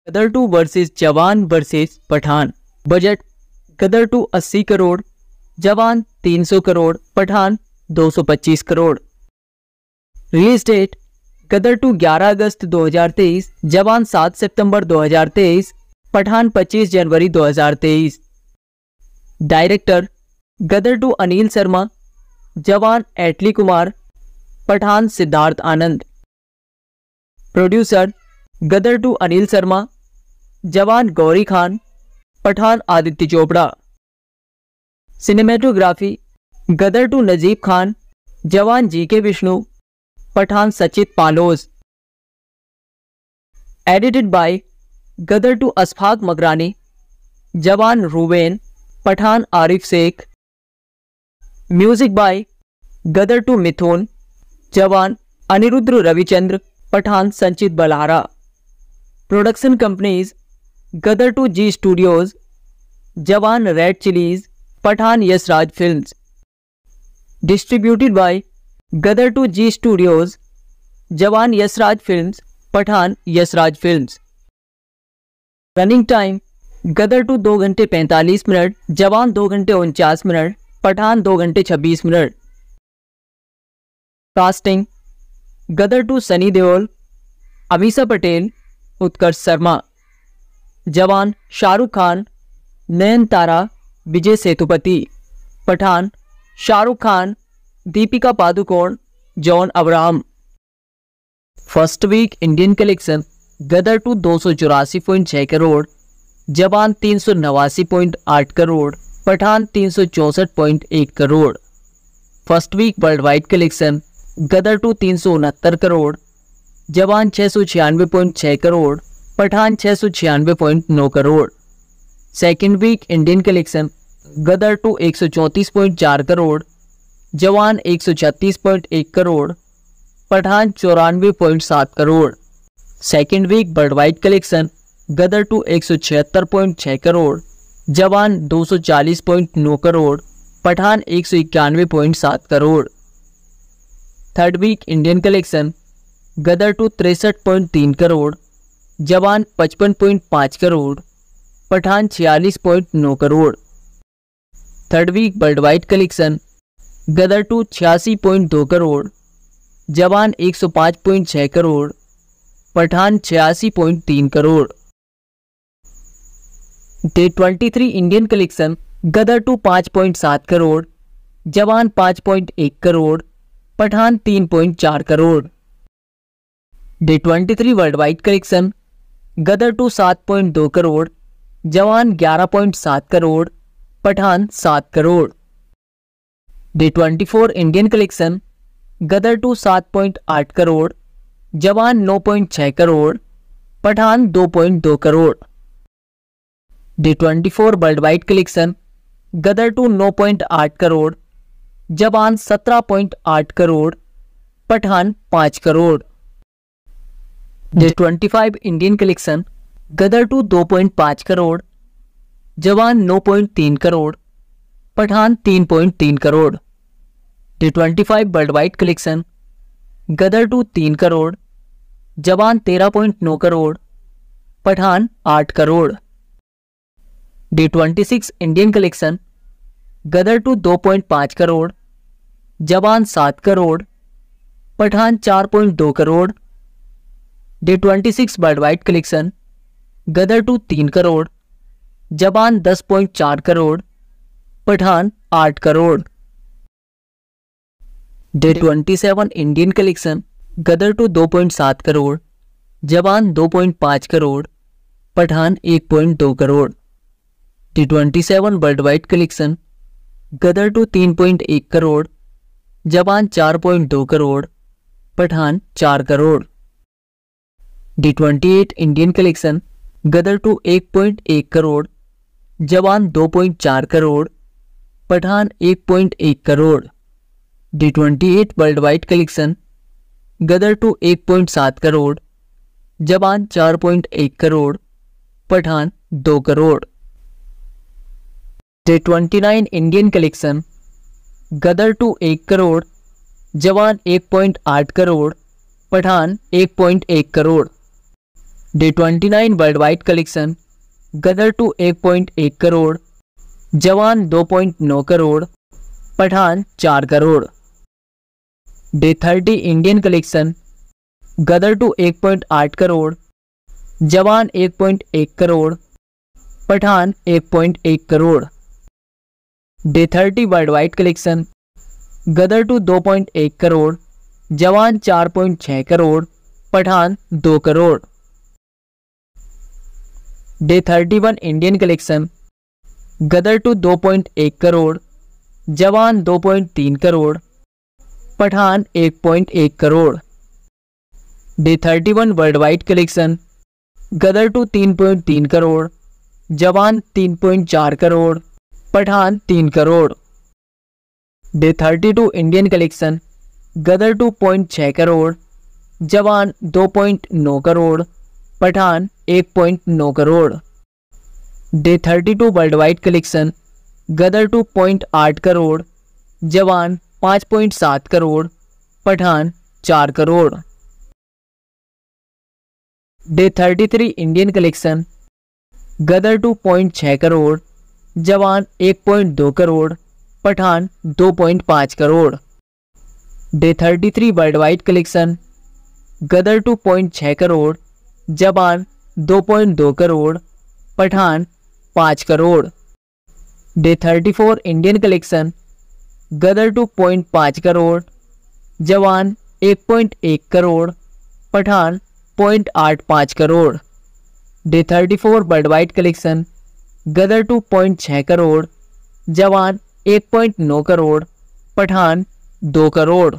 गदर 2 versus Jawan versus Pathaan. Budget Gadar 2 80 crore, Jawan 300 crore, Pathaan 225 crore. Release date Gadar 2 11 अगस्त 2023, जवान 7 सितंबर 2023, पठान 25 जनवरी 2023। Director Gadar 2 Anil Sharma, Jawan Atlee Kumar, Pathaan Siddharth Anand. Producer Gadar 2 Anil Sharma, Jawan Gauri Khan, Pathaan Aditya Chopra. Cinematography Gadar 2 Najeeb Khan, Jawan GK Vishnu, Pathaan Sachit Paulose. Edited by Gadar 2 Ashfaq Makrani, Jawan Ruben, Pathaan Arif Shaikh. Music by Gadar 2 Mithoon, Jawan Anirudh Ravichander, Pathaan Sanchit Balhara. Production companies Gadar 2 Zee studios, Jawan red chillies, Pathaan Yashraj films. Distributed by Gadar 2 Zee studios, Jawan Yashraj films, Pathaan Yashraj films. Running time Gadar 2 2 घंटे 45 minute, जवान 2 घंटे 49 minute, Pathan 2 घंटे 26 minute. Casting Gadar 2 Sunny Deol, Ameesha Patel, Utkarsh Sharma. Jawan Shahrukh Khan, Nayanthara, Vijay Sethupathi. Pathaan Shahrukh Khan, Deepika Padukone, John Abraham. First week Indian collection Gadar 2 284.6 crore, Jawan 389.8 crore, Pathaan 364.1 crore. First week worldwide collection Gadar 2 369 crore, Jawan 696.6 crore, Pathaan 696.9 crore. Second week Indian collection Gadar 2 134.4 crore, Jawan 136.1 crore, Pathaan 94.7 crore. Second week worldwide collection Gadar 2 176.6 crore, Jawan 240.9 crore, Pathaan 191.7 crore. Third week Indian collection Gadar 2 63.3 crore, Jawan 55.5 crore, Pathaan 46.9 crore. Third week worldwide collection Gadar 2 86.2 crore, Jawan 105.6 crore, Pathaan 86.3 crore. Day 23 Indian collection Gadar 2 5.7 crore, Jawan 5.1 crore, Pathaan 3.4 crore. Day 23 worldwide collection Gadar 2 7.2 crore, Jawan 11.7 crore, Pathan 7 crore. Day 24 Indian collection Gadar 2 7.8 crore, Jawan 9.6 crore, Pathaan 2.2 crore. Day 24 worldwide collection Gadar 2 9.8 crore, Jawan 17.8 crore, Pathaan 5 crore. Day 25 Indian collection Gadar 2 2.5 crore, Jawan 9.3 crore, Pathaan 3.3 crore. Day 25 worldwide collection Gadar 2 3 crore, Jawan 13.9 crore, Pathaan 8 crore. Day 26 Indian collection Gadar 2 2.5 crore, जवान 7 crore, Pathaan 4.2 crore. Day 26 worldwide collection Gadar 2 3 crore, Jawan 10.4 crore, Pathaan 8 crore. Day 27 Indian collection Gadar 2 2.7 crore, Jawan 2.5 crore, Pathaan 1.2 crore. Day 27 worldwide collection Gadar 2 3.1 crore, Jawan 4.2 crore, Pathaan 4 crore. Day 28 Indian collection Gadar 2 1.1 crore, Jawan 2.4 crore, Pathaan 1.1 crore. Day 28 worldwide collection Gadar 2 1.7 crore, Jawan 4.1 crore, Pathaan 2 crore. Day 29 Indian collection Gadar 2 1 crore, Jawan 1.8 crore, Pathaan 1.1 crore. Day 29 worldwide collection Gadar 2 1.1 crore, Jawan 2.9 crore, Pathaan 4 crore. Day 30 Indian collection Gadar 2 1.8 crore, Jawan 1.1 crore, Pathaan 1.1 crore. Day 30 worldwide collection Gadar 2 2.1 crore, Jawan 4.6 crore, Pathaan 2 crore. Day 31 Indian collection Gadar 2 2.1 crore, Jawan 2.3 crore, Pathaan 1.1 crore. Day 31 worldwide collection Gadar 2 3.3 crore, Jawan 3.4 crore, Pathaan 3 crore. Day 32 Indian collection Gadar 2.6 crore, Jawan 2.9 crore, Pathaan 1.9 crore. Day 32 worldwide collection Gadar 2.8 crore, Jawan 5.7 crore, Pathaan 4 crore. Day 33 Indian collection Gadar 2.6 crore, Jawan 1.2 crore, Pathaan 2.5 crore. Day 33 worldwide collection Gadar 2.6 crore, Jawan 2.2 crore, Pathaan 5 crore. Day 34 Indian collection Gadar 2.5 crore, Jawan 1.1 crore, Pathaan 0.85 crore. Day 34 worldwide collection Gadar 2.6 crore, Jawan 1.9 crore, Pathaan 2 crore.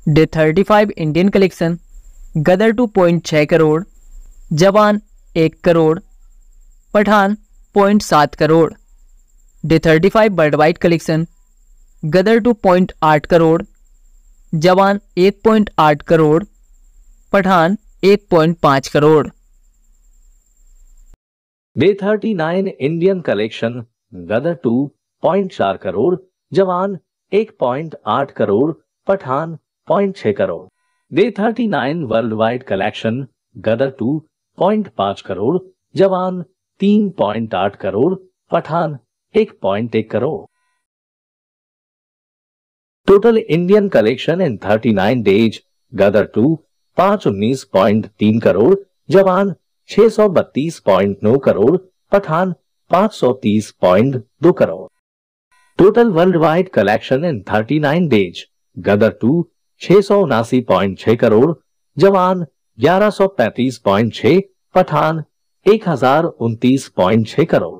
Day 35 Indian collection Gadar 2.6 crore, Jawan 1 crore, Pathaan 0.7 crore. Day 35 worldwide collection Gadar 2.8 crore, Jawan 1.8 crore, Pathaan 1.5 crore. Day 39 Indian collection Gadar 2.4 crore, Jawan 1.8 crore, Pathaan 0.6 crore. Day 39 worldwide collection Gadar 2.5 crore, Jawan 3.8 crore, Pathaan 1.1 crore. Total Indian collection in 39 days Gadar 2 519.3 crore, Jawan 632.9 crore, Pathaan 530.2 crore. Total worldwide collection in 39 days Gadar 2 679.6 crore, Jawan 1135.6, Pathan 1029.6 crore.